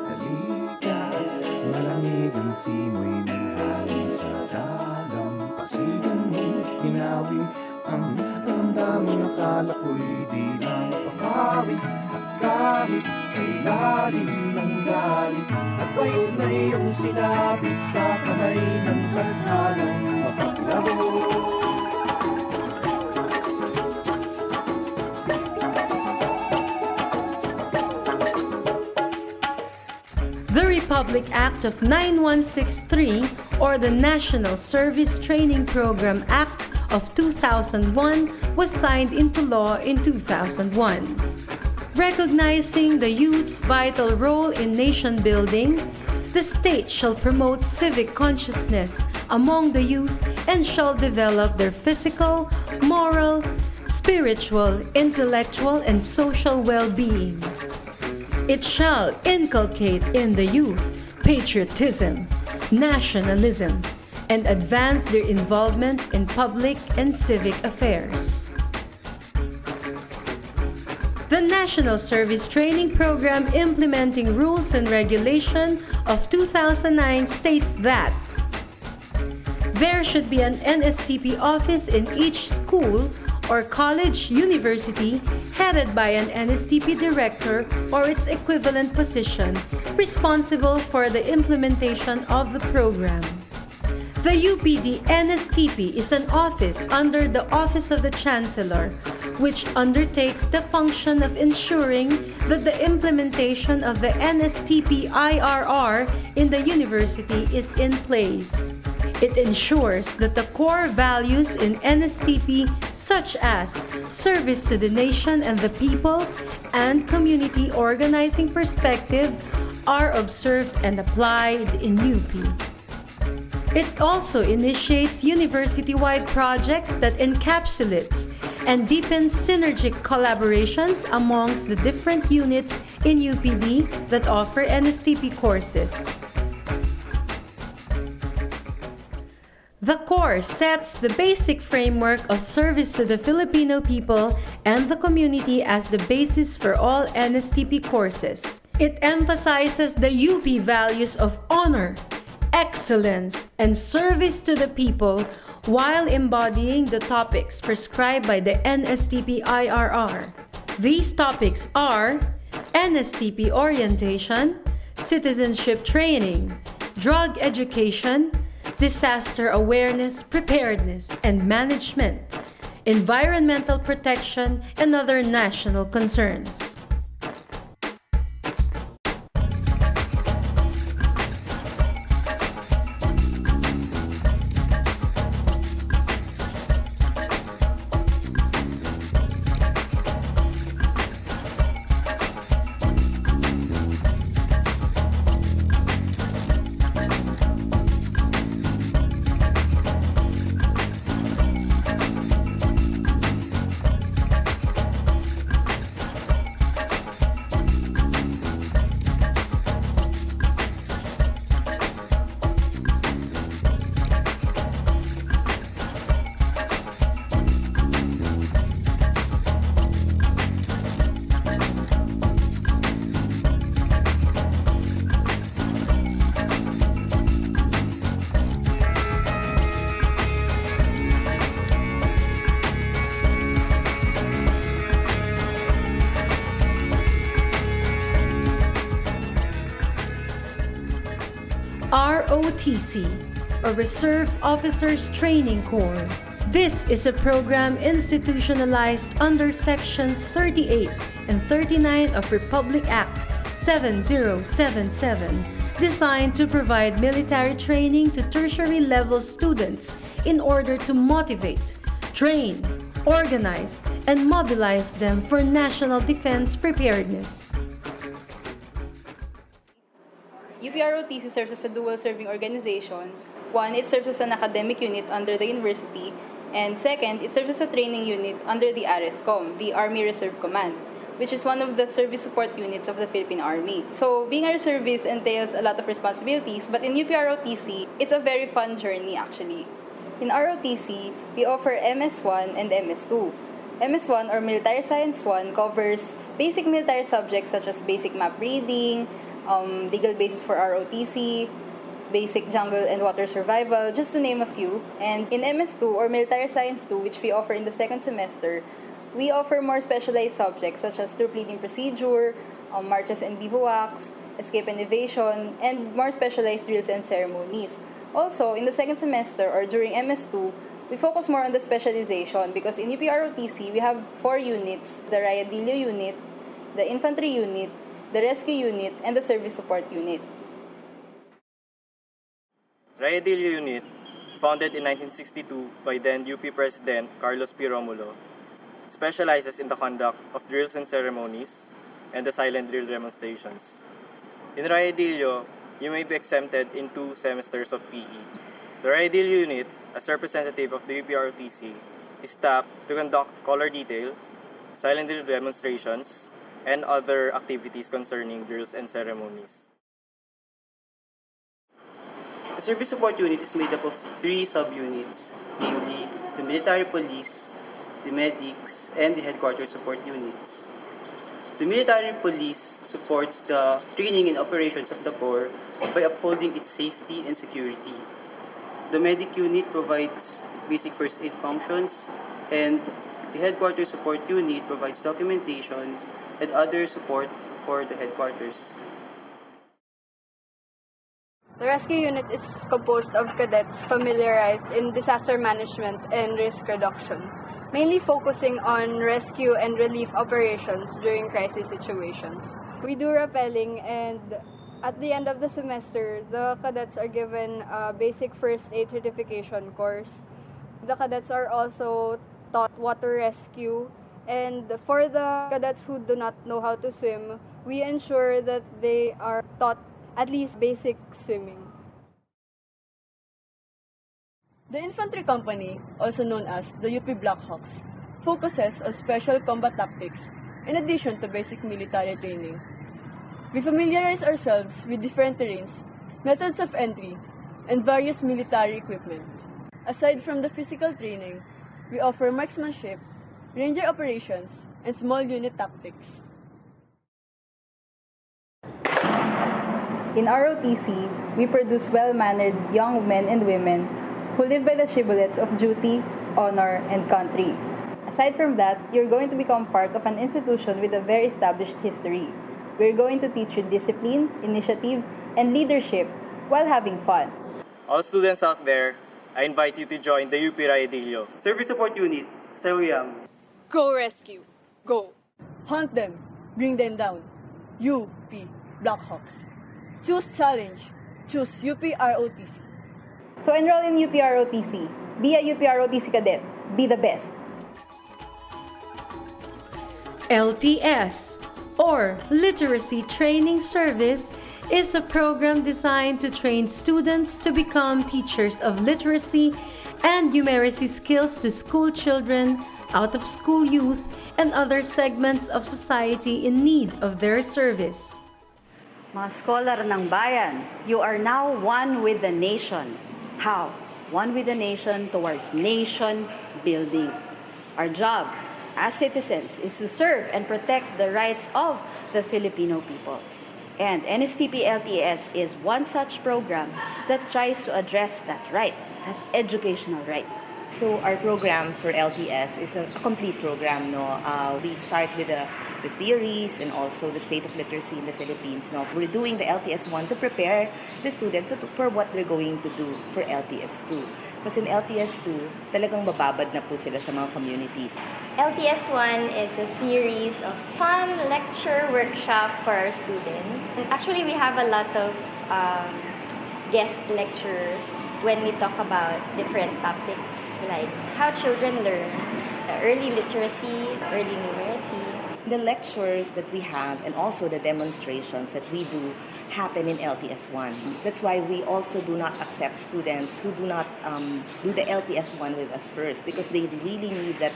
Halika, malamig ang simoy ng hangin sa dalampasigan mong hinawi ang karamdamang akala ko'y di na mapapawi. At kahit kay lalim ng galit at bait na iyong sinabit sa kamay ng tadhanang mapaglaro. The Republic Act of 9163, or the National Service Training Program Act of 2001, was signed into law in 2001. Recognizing the youth's vital role in nation building, the state shall promote civic consciousness among the youth and shall develop their physical, moral, spiritual, intellectual, and social well-being. It shall inculcate in the youth patriotism, nationalism, and advance their involvement in public and civic affairs. The National Service Training Program implementing rules and regulation of 2009 states that there should be an NSTP office in each school or college, university, headed by an NSTP director or its equivalent position, responsible for the implementation of the program. The UPD NSTP is an office under the Office of the Chancellor, which undertakes the function of ensuring that the implementation of the NSTP IRR in the university is in place. It ensures that the core values in NSTP, such as service to the nation and the people and community organizing perspective, are observed and applied in UP. It also initiates university-wide projects that encapsulates and deepens synergic collaborations amongst the different units in UPD that offer NSTP courses. The course sets the basic framework of service to the Filipino people and the community as the basis for all NSTP courses. It emphasizes the UP values of honor, excellence, and service to the people while embodying the topics prescribed by the NSTP IRR. These topics are NSTP orientation, citizenship training, drug education, disaster awareness, preparedness, and management, environmental protection, and other national concerns. ROTC, or Reserve Officers Training Corps. This is a program institutionalized under Sections 38 and 39 of Republic Act 7077, designed to provide military training to tertiary level students in order to motivate, train, organize, and mobilize them for national defense preparedness. UPROTC serves as a dual-serving organization. One, it serves as an academic unit under the university, and second, it serves as a training unit under the RSCOM, the Army Reserve Command, which is one of the service support units of the Philippine Army. So being a reservist entails a lot of responsibilities, but in UPROTC, it's a very fun journey actually. In ROTC, we offer MS1 and MS2. MS1 or Military Science 1 covers basic military subjects such as basic map reading, legal basis for ROTC, basic jungle and water survival, just to name a few. And in MS2 or Military Science 2, which we offer in the second semester, we offer more specialized subjects such as troop leading procedure, marches and bivouacs, escape and evasion, and more specialized drills and ceremonies. Also, in the second semester or during MS2, we focus more on the specialization because in UPROTC, we have 4 units, the Rayadillo unit, the Infantry unit, the Rescue unit, and the Service Support unit. Rayadillo Unit, founded in 1962 by then UP President Carlos P. Romulo, specializes in the conduct of drills and ceremonies and the silent drill demonstrations. In Rayadillo, you may be exempted in 2 semesters of PE. The Rayadillo Unit, as representative of the UPROTC, is tapped to conduct color detail, silent drill demonstrations, and other activities concerning drills and ceremonies. The Service Support Unit is made up of 3 subunits, namely the Military Police, the Medics, and the Headquarters Support Units. The Military Police supports the training and operations of the Corps by upholding its safety and security. The Medic Unit provides basic first aid functions, and the Headquarters Support Unit provides documentation and other support for the headquarters. The rescue unit is composed of cadets familiarized in disaster management and risk reduction, mainly focusing on rescue and relief operations during crisis situations. We do rappelling, and at the end of the semester, the cadets are given a basic first aid certification course. The cadets are also taught water rescue, and for the cadets who do not know how to swim, we ensure that they are taught at least basic swimming. The Infantry Company, also known as the UP Blackhawks, focuses on special combat tactics in addition to basic military training. We familiarize ourselves with different terrains, methods of entry, and various military equipment. Aside from the physical training, we offer marksmanship, ranger operations, and small unit tactics. In ROTC, we produce well-mannered young men and women who live by the shibboleths of duty, honor, and country. Aside from that, you're going to become part of an institution with a very established history. We're going to teach you discipline, initiative, and leadership while having fun. All students out there, I invite you to join the UP Rayadillo. Service Support Unit, Sawiyam. Go rescue! Go! Hunt them, bring them down. UP Blackhawks. Choose challenge. Choose UP ROTC. So enroll in UP ROTC. Be a UP ROTC cadet. Be the best. LTS, or Literacy Training Service, is a program designed to train students to become teachers of literacy and numeracy skills to school children, out-of-school youth, and other segments of society in need of their service. Mga scholar ng bayan, you are now one with the nation. How? One with the nation towards nation building. Our job as citizens is to serve and protect the rights of the Filipino people. And NSTP LTS is one such program that tries to address that right, that educational right. So our program for LTS is a complete program. No, we start with the theories and also the state of literacy in the Philippines. No, we're doing the LTS 1 to prepare the students for what they're going to do for LTS 2. Kasi in LTS 2, talagang bababad na po sila sa mga communities. LTS 1 is a series of fun lecture workshop for our students. And actually, we have a lot of guest lecturers when we talk about different topics like how children learn, early literacy, early numeracy. The lectures that we have and also the demonstrations that we do happen in LTS 1. That's why we also do not accept students who do not do the LTS 1 with us first, because they really need that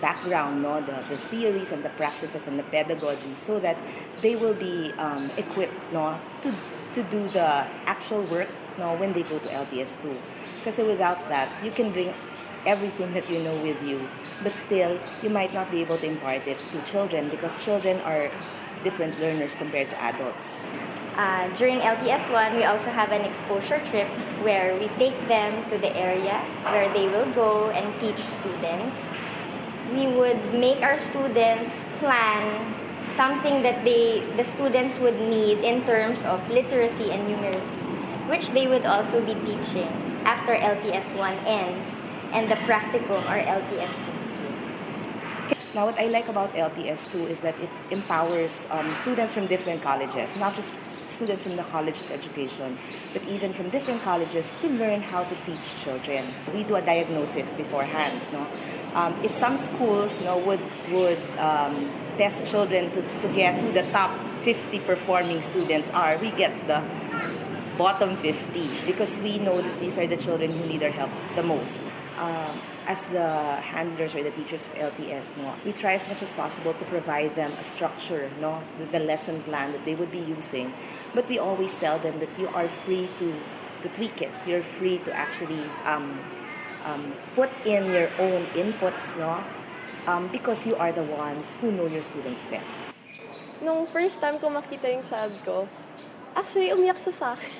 background, no, the theories and the practices and the pedagogy, so that they will be equipped, no, to do the actual work, no, when they go to LTS 2. Kasi without that, you can bring everything that you know with you, but still, you might not be able to impart it to children because children are different learners compared to adults. During LTS1, we also have an exposure trip where we take them to the area where they will go and teach students. We would make our students plan something that the students would need in terms of literacy and numeracy, which they would also be teaching after LTS1 ends and the practicum or LTS2 begins. Now, what I like about LTS2 is that it empowers students from different colleges, not just students from the College of Education, but even from different colleges to learn how to teach children. We do a diagnosis beforehand. No? If some schools would test children to get who the top 50 performing students are, we get the bottom 50 because we know that these are the children who need our help the most. As the handlers or the teachers of LTS, we try as much as possible to provide them a structure, the lesson plan that they would be using. But we always tell them that you are free to tweak it. You're free to actually put in your own inputs, because you are the ones who know your students best. Nung first time ko makita yung child ko, actually umiyak siya sa akin.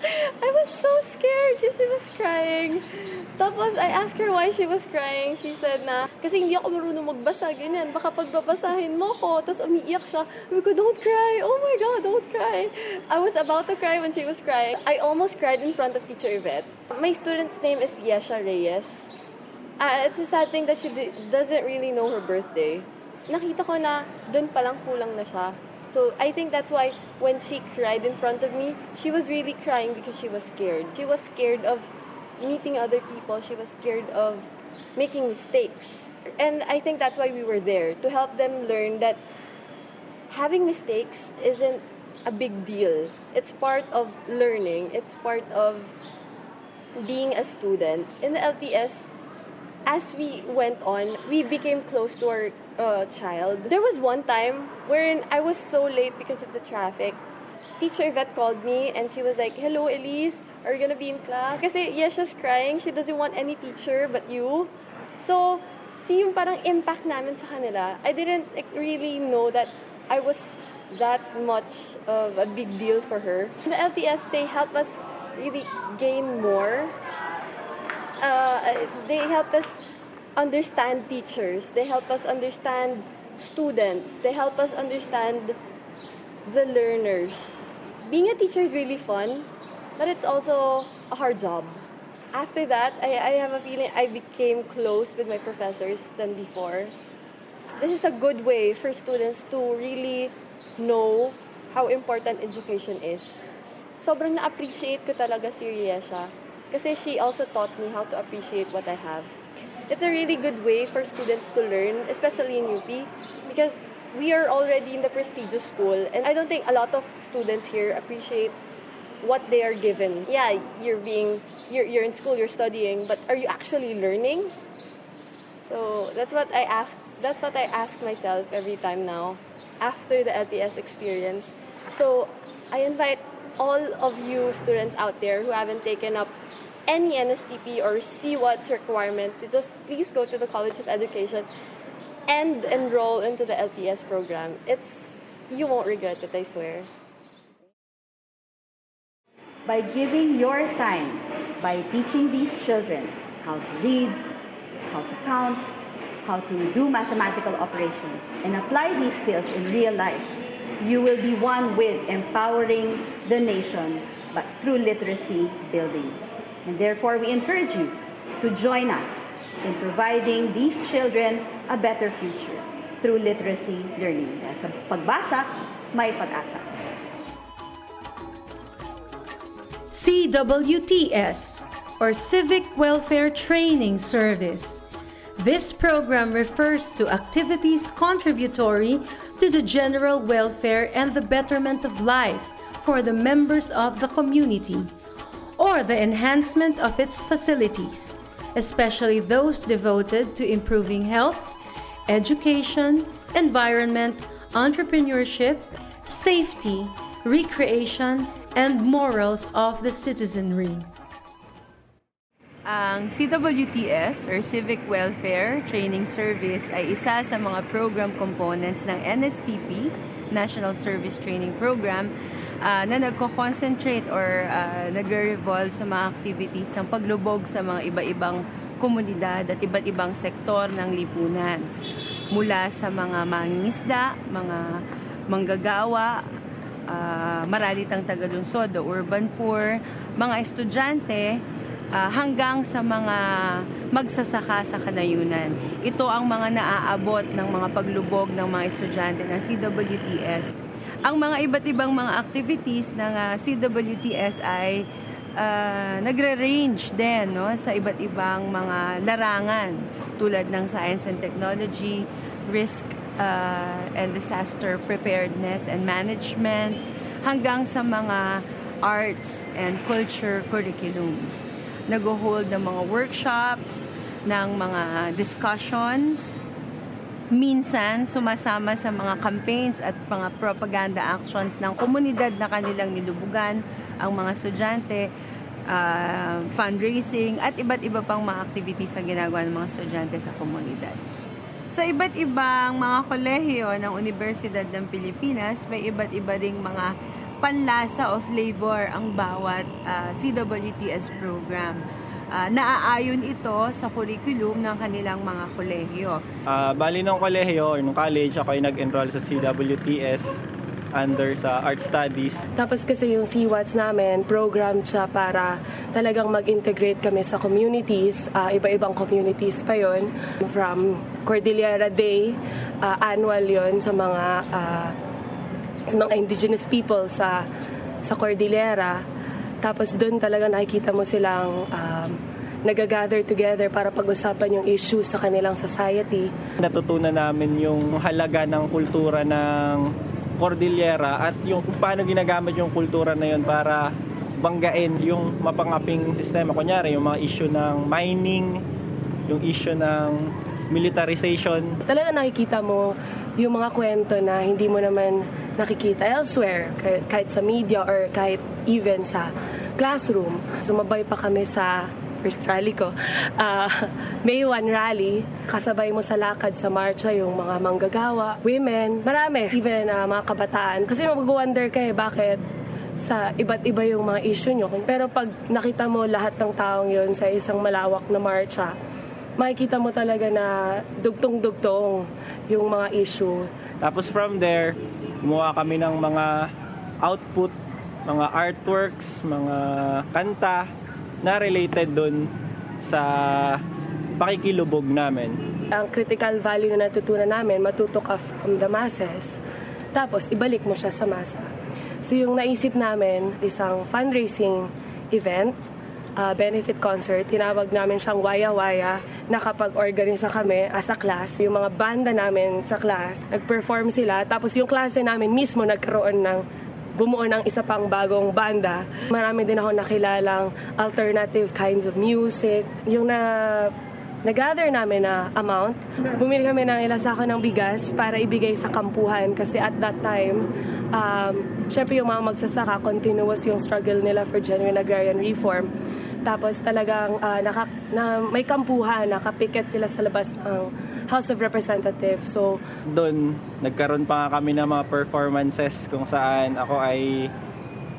I was so scared because she was crying. Tapos, I asked her why she was crying. She said na, kasi hindi ako marunong magbasa, ganyan. Baka pagbabasahin mo ko. Tapos, umiiyak siya. Sabi ko, don't cry. Oh my God, don't cry. I was about to cry when she was crying. I almost cried in front of Teacher Yvette. My student's name is Yesha Reyes. It's a sad thing that she doesn't really know her birthday. Nakita ko na, dun palang kulang na siya. So I think that's why when she cried in front of me, she was really crying because she was scared. She was scared of meeting other people. She was scared of making mistakes. And I think that's why we were there, to help them learn that having mistakes isn't a big deal. It's part of learning. It's part of being a student. In the LTS, as we went on, we became close to our child. There was one time wherein I was so late because of the traffic. Teacher Yvette called me and she was like, "Hello, Elise, are you gonna be in class?" Kasi Yesha's crying. She doesn't want any teacher but you. So, see yung parang impact namin sa kanila. I didn't really know that I was that much of a big deal for her. The LTS, they help us really gain more. They help us understand teachers. They help us understand students. They help us understand the learners. Being a teacher is really fun, but it's also a hard job. After that, I have a feeling I became close with my professors than before. This is a good way for students to really know how important education is. Sobrang na-appreciate ko talaga si Riesha kasi she also taught me how to appreciate what I have. It's a really good way for students to learn, especially in UP, because we are already in the prestigious school, and I don't think a lot of students here appreciate what they are given. Yeah, you're in school, you're studying, but are you actually learning? So that's what I ask myself every time now after the LTS experience. So I invite all of you students out there who haven't taken up any NSTP or see what's requirement to just please go to the College of Education and enroll into the LTS program. You won't regret it, I swear. By giving your time, by teaching these children how to read, how to count, how to do mathematical operations, and apply these skills in real life, you will be one with empowering the nation, but through literacy building. And therefore, we encourage you to join us in providing these children a better future through literacy learning. Sa pagbasa, may pag-asa. CWTS, or Civic Welfare Training Service. This program refers to activities contributory to the general welfare and the betterment of life for the members of the community, or the enhancement of its facilities, especially those devoted to improving health, education, environment, entrepreneurship, safety, recreation, and morals of the citizenry. Ang CWTS or Civic Welfare Training Service ay isa sa mga program components ng NSTP, National Service Training Program, na nagko-concentrate or nagre-revolve sa mga activities ng paglubog sa mga iba-ibang komunidad at iba't ibang sektor ng lipunan. Mula sa mga mangingisda, mga manggagawa, maralitang tagalungsod o urban poor, mga estudyante, hanggang sa mga magsasaka sa kanayunan. Ito ang mga naaabot ng mga paglubog ng mga estudyante ng CWTS. Ang mga iba't ibang mga activities ng CWTS ay nagre-range din, no, sa iba't ibang mga larangan tulad ng science and technology, risk and disaster preparedness and management, hanggang sa mga arts and culture curriculums. Nag-hold ng mga workshops, ng mga discussions, minsan sumasama sa mga campaigns at mga propaganda actions ng komunidad na kanilang nilubugan ang mga estudyante, fundraising at iba't iba pang mga activities na ginagawa ng mga estudyante sa komunidad. Sa iba't ibang mga kolehiyo ng Universidad ng Pilipinas, may iba't iba ding mga panlasa of labor ang bawat CWTS program. Naaayon ito sa curriculum ng kanilang mga kolehiyo. Bali nung kolehiyo or nung college, ako ay nag-enroll sa CWTS under sa Art Studies. Tapos kasi yung CWATS namin, program siya para talagang mag-integrate kami sa communities, iba-ibang communities pa yon, from Cordillera Day, annual yon sa mga indigenous people sa Cordillera. Tapos doon talaga nakikita mo silang nag-gather together para pag-usapan yung issues sa kanilang society. Natutunan namin yung halaga ng kultura ng Cordillera at yung kung paano ginagamit yung kultura na yun para banggain yung mapangaping sistema. Kunyari, yung mga issue ng mining, yung issue ng militarization. Talaga nakikita mo yung mga kwento na hindi mo naman nakikita elsewhere, kahit sa media or kahit even sa classroom. Sumabay pa kami sa first rally ko, May 1 rally, kasabay mo sa lakad sa marcha yung mga manggagawa, women, marami, even mga kabataan. Kasi mag-wonder ka bakit sa iba't iba yung mga issue nyo. Pero pag nakita mo lahat ng taong yun sa isang malawak na marcha, makikita mo talaga na dugtong-dugtong yung mga issue. Tapos from there, gumawa kami ng mga output, mga artworks, mga kanta na related dun sa pakikilubog namin. Ang critical value na natutunan namin, matuto ka from the masses, tapos ibalik mo siya sa masa. So yung naisip namin, isang fundraising event, benefit concert, tinawag namin siyang waya-waya, nakapag-organisa kami as a class. Yung mga banda namin sa class, nag-perform sila, tapos yung klase namin mismo bumuo ng isa pang bagong banda. Marami din ako nakilalang alternative kinds of music. Yung na-gather namin na amount, bumili kami ng ilang sako ng bigas para ibigay sa kampuhan kasi at that time, syempre yung mga magsasaka, continuous yung struggle nila for genuine agrarian reform. Tapos talagang may kampuhan, nakapiket sila sa labas ng House of Representatives. So doon, nagkaroon pa nga kami ng mga performances kung saan ako ay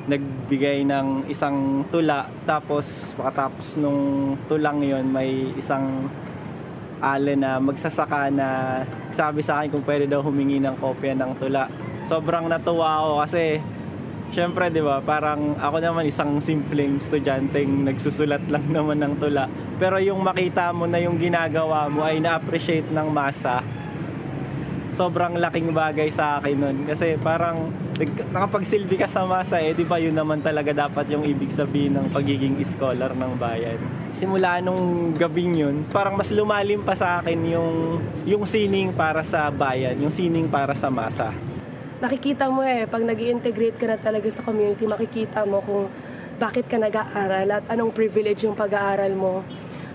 nagbigay ng isang tula. Tapos, pakatapos nung tulang yon may isang ale na magsasaka na sabi sa akin kung pwede daw humingi ng kopya ng tula. Sobrang natuwa ako kasi syempre, di ba, parang ako naman isang simpleng estudyanteng nagsusulat lang naman ng tula. Pero yung makita mo na yung ginagawa mo ay na-appreciate ng masa, sobrang laking bagay sa akin nun. Kasi parang nakapagsilbi ka sa masa, di ba yun naman talaga dapat yung ibig sabihin ng pagiging scholar ng bayan. Simula nung gabing yun, parang mas lumalim pa sa akin yung sining para sa bayan, yung sining para sa masa. Nakikita mo pag nag-i-integrate ka na talaga sa community, makikita mo kung bakit ka nag-aaral at anong privilege yung pag-aaral mo.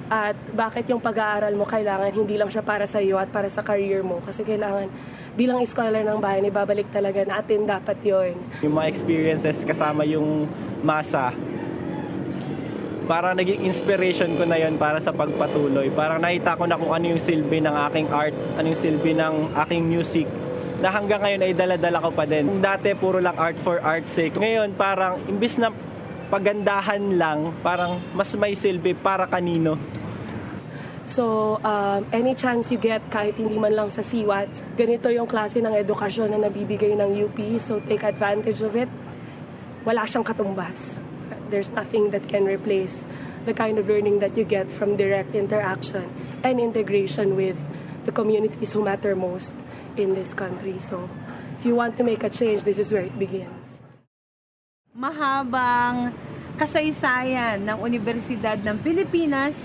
At bakit yung pag-aaral mo kailangan hindi lang siya para sa iyo at para sa career mo. Kasi kailangan bilang scholar ng bayan, ibabalik talaga natin dapat yon. Yung mga experiences kasama yung masa, parang naging inspiration ko na yon para sa pagpatuloy. Parang nakita ko na kung ano yung silbi ng aking art, ano yung silbi ng aking music, na hanggang ngayon ay dala-dala ko pa din. Dati puro lang art for art's sake. Ngayon parang imbis na pagandahan lang, parang mas may silbi para kanino. So, any chance you get, kahit hindi man lang sa CWAT, ganito yung klase ng edukasyon na nabibigay ng UP, so take advantage of it. Wala siyang katumbas. There's nothing that can replace the kind of learning that you get from direct interaction and integration with the communities who matter most in this country. So, if you want to make a change, this is where it begins. Mahabang kasaysayan ng Universidad ng Pilipinas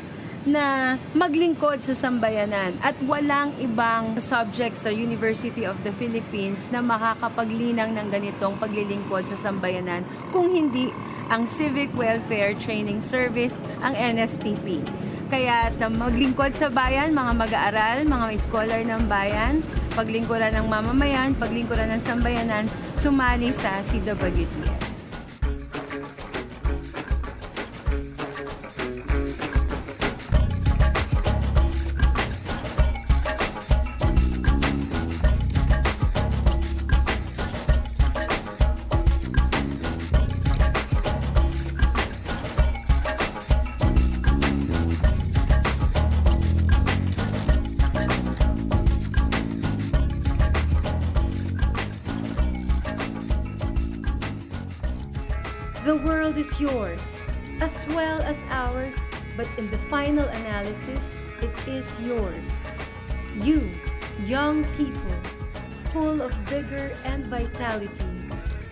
na maglingkod sa sambayanan at walang ibang subject sa University of the Philippines na makakapaglinang ng ganitong paglilingkod sa sambayanan kung hindi ang Civic Welfare Training Service, ang NSTP. Kaya maglingkod sa bayan, mga mag-aaral, mga scholar ng bayan, paglingkuran ng mamamayan, paglingkuran ng sambayanan, sumali sa CWTS. The world is yours, as well as ours, but in the final analysis, it is yours. You, young people, full of vigor and vitality,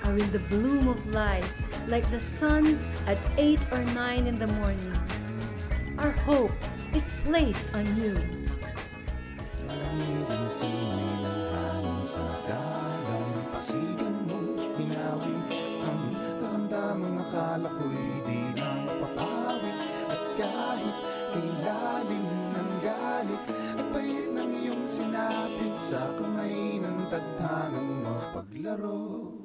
are in the bloom of life like the sun at 8 or 9 in the morning. Our hope is placed on you. Malamig ang simoy ng hangin sa dalang pasigan mo, hinawi ang karamdamang akala ko'y di na mapapawi. At kahit kay lalim ng galit at pait ng iyong sinapit sa kamay ng tadhanang mapaglaro,